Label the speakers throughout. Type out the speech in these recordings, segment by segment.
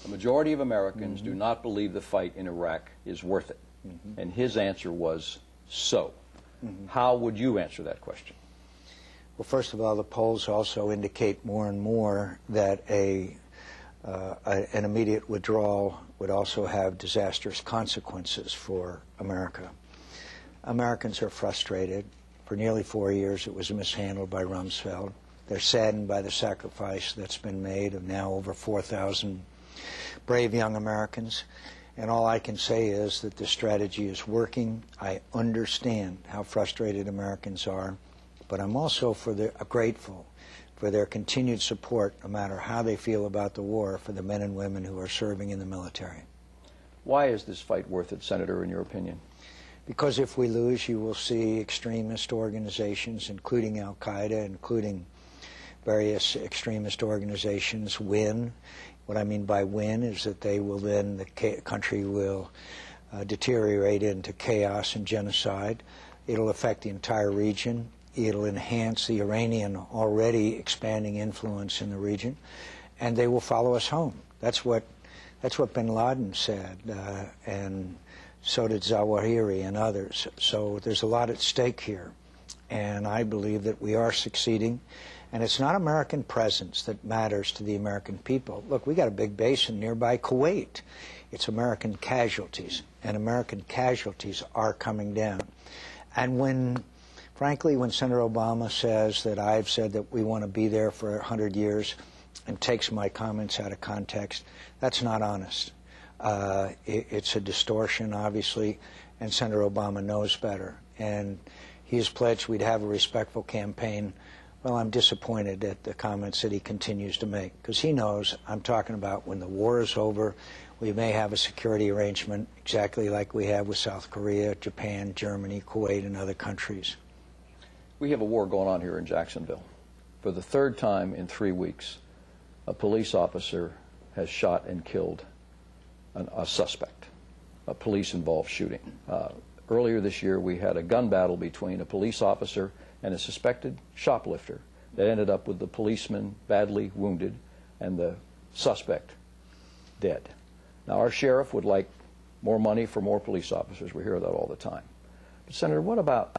Speaker 1: The majority of Americans do not believe the fight in Iraq is worth it. And his answer was so. How would you answer that question?
Speaker 2: Well, first of all, the polls also indicate more and more that an immediate withdrawal would also have disastrous consequences for America. Americans are frustrated. For nearly 4 years, it was mishandled by Rumsfeld. They're saddened by the sacrifice that's been made of now over 4,000 brave young Americans. And all I can say is that the strategy is working. I understand how frustrated Americans are, but I'm also grateful for their continued support, no matter how they feel about the war, for the men and women who are serving in the military.
Speaker 1: Why is this fight worth it, Senator, in your opinion?
Speaker 2: Because if we lose, you will see extremist organizations, including Al-Qaeda, including various extremist organizations, win. What I mean by win is that they will then, the country will deteriorate into chaos and genocide. It'll affect the entire region. It'll enhance the Iranian already expanding influence in the region, and they will follow us home. That's what bin Laden said, and so did Zawahiri and others. So there's a lot at stake here, and I believe that we are succeeding. And it's not American presence that matters to the American people. Look, we got a big base in nearby Kuwait. It's American casualties, and American casualties are coming down. And frankly, when Senator Obama says that I've said that we want to be there for 100 years and takes my comments out of context, that's not honest. It's a distortion, obviously, and Senator Obama knows better. And he has pledged we'd have a respectful campaign. Well, I'm disappointed at the comments that he continues to make, because he knows I'm talking about when the war is over, we may have a security arrangement exactly like we have with South Korea, Japan, Germany, Kuwait, and other countries.
Speaker 1: We have a war going on here in Jacksonville. For the third time in 3 weeks, a police officer has shot and killed a suspect, a police-involved shooting. Earlier this year, we had a gun battle between a police officer and a suspected shoplifter that ended up with the policeman badly wounded and the suspect dead. Now, our sheriff would like more money for more police officers. We hear that all the time. But, Senator, what about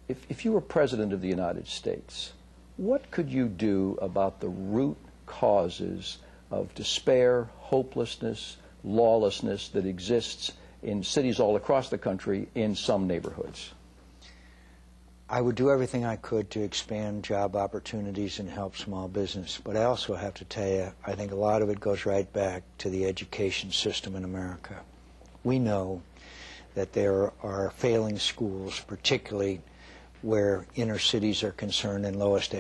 Speaker 1: if you were President of the United States, what could you do about the root causes of despair, hopelessness, lawlessness that exists in cities all across the country in some neighborhoods?
Speaker 2: I would do everything I could to expand job opportunities and help small business, but I also have to tell you, I think a lot of it goes right back to the education system in America. We know that there are failing schools, particularly where inner cities are concerned and lowest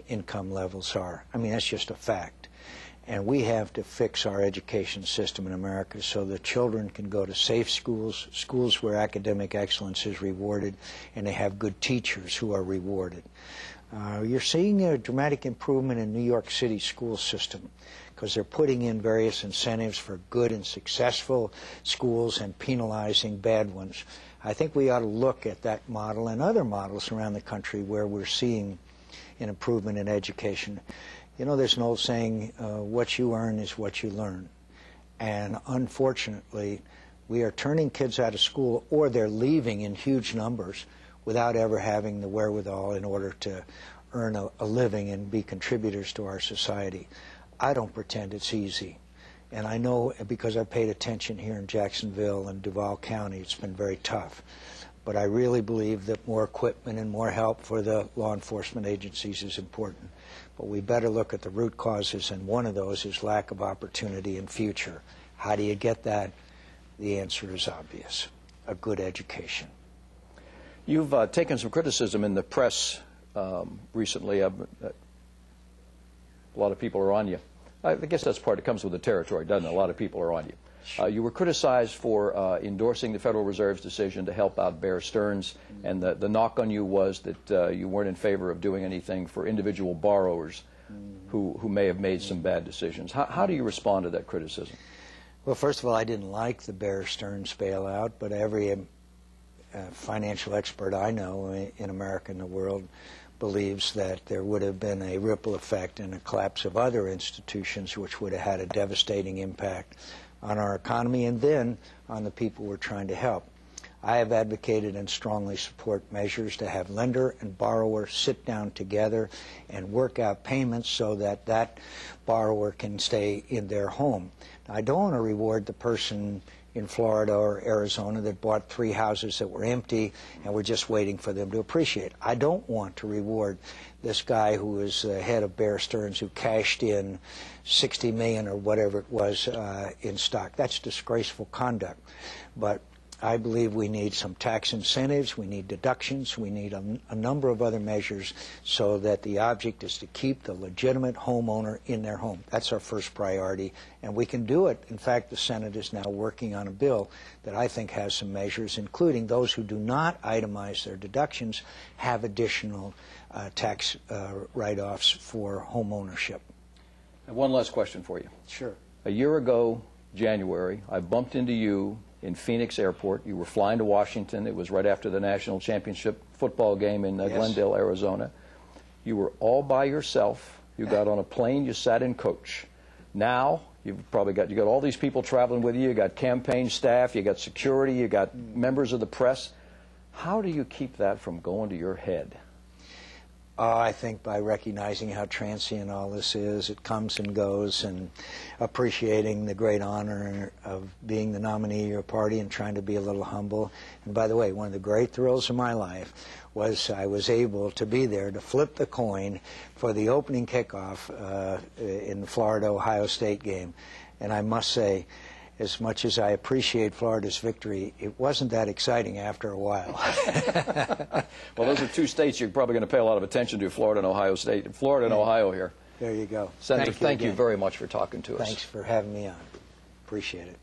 Speaker 2: income levels are. I mean, that's just a fact. And we have to fix our education system in America so that children can go to safe schools, schools where academic excellence is rewarded, and they have good teachers who are rewarded. You're seeing a dramatic improvement in New York City school system because they're putting in various incentives for good and successful schools and penalizing bad ones. I think we ought to look at that model and other models around the country where we're seeing an improvement in education. You know, there's an old saying, what you earn is what you learn. And unfortunately, we are turning kids out of school, or they're leaving in huge numbers without ever having the wherewithal in order to earn a living and be contributors to our society. I don't pretend it's easy. And I know, because I've paid attention here in Jacksonville and Duval County, it's been very tough. But I really believe that more equipment and more help for the law enforcement agencies is important. But we better look at the root causes, and one of those is lack of opportunity in future. How do you get that? The answer is obvious: a good education.
Speaker 1: You've taken some criticism in the press recently. A lot of people are on you. I guess that's part, it comes with the territory, doesn't it? A lot of people are on you. You were criticized for endorsing the Federal Reserve's decision to help out Bear Stearns, and the knock on you was that you weren't in favor of doing anything for individual borrowers who may have made some bad decisions. How do you respond to that criticism?
Speaker 2: Well, first of all, I didn't like the Bear Stearns bailout, but every financial expert I know in America and the world believes that there would have been a ripple effect and a collapse of other institutions which would have had a devastating impact on our economy and then on the people we're trying to help. I have advocated and strongly support measures to have lender and borrower sit down together and work out payments so that that borrower can stay in their home. Now, I don't want to reward the person in Florida or Arizona that bought 3 houses that were empty and we're just waiting for them to appreciate. I don't want to reward this guy who was head of Bear Stearns who cashed in $60 million or whatever it was in stock. That's disgraceful conduct. But I believe we need some tax incentives, we need deductions, we need a number of other measures so that the object is to keep the legitimate homeowner in their home. That's our first priority, and we can do it. In fact, the Senate is now working on a bill that I think has some measures, including those who do not itemize their deductions have additional tax write-offs for home ownership.
Speaker 1: And one last question for you.
Speaker 2: Sure.
Speaker 1: A year ago, January, I bumped into you in Phoenix Airport. You were flying to Washington. It was right after the national championship football game in Glendale, Arizona. You were all by yourself. You got on a plane. You sat in coach. Now you've probably got all these people traveling with you. You got campaign staff. You got security. You got members of the press. How do you keep that from going to your head?
Speaker 2: I think by recognizing how transient all this is, it comes and goes, and appreciating the great honor of being the nominee of your party and trying to be a little humble. And by the way, one of the great thrills of my life was I was able to be there to flip the coin for the opening kickoff in the Florida-Ohio State game. And I must say, as much as I appreciate Florida's victory, it wasn't that exciting after a while.
Speaker 1: Well, those are 2 states you're probably going to pay a lot of attention to, Florida and Ohio State. Florida and Ohio here.
Speaker 2: There you go.
Speaker 1: Senator, thank you very much for talking to us.
Speaker 2: Thanks for having me on. Appreciate it.